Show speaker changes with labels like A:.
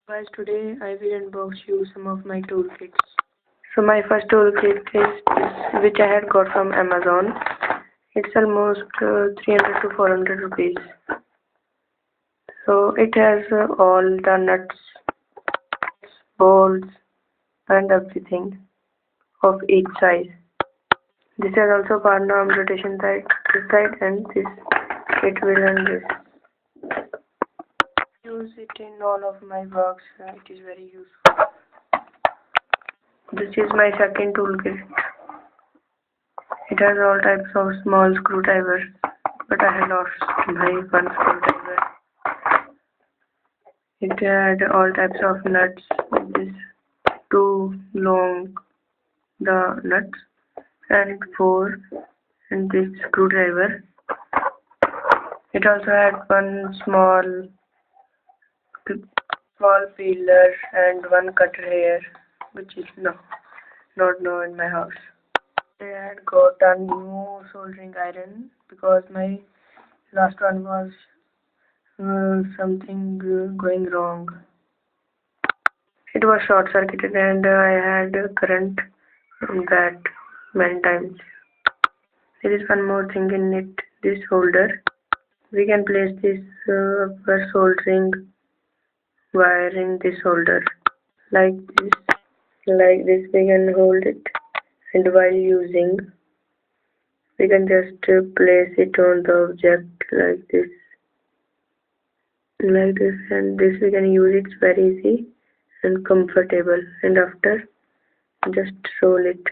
A: Guys, today I will unbox you some of my toolkits. So my first toolkit is this, which I had got from Amazon. It's almost 300 to 400 rupees. So it has all the nuts, bolts, and everything of each size. This has also partner arm rotation side, this side, and this. It will and this. Use it in all of my works. It is very useful. This is my second toolkit. It has all types of small screwdrivers, but I have lost my one screwdriver. It had all types of nuts, with this two long the nuts and four and this screwdriver. It also had one small peeler and one cutter here, which is not now in my house. I had got a new soldering iron because my last one was something going wrong. It was short circuited and I had current from that many times. There is one more thing in it, this holder. We can place this for soldering wire in this holder like this. Like this we can hold it, and while using we can just place it on the object like this, and this we can use. It's very easy and comfortable, and after just roll it.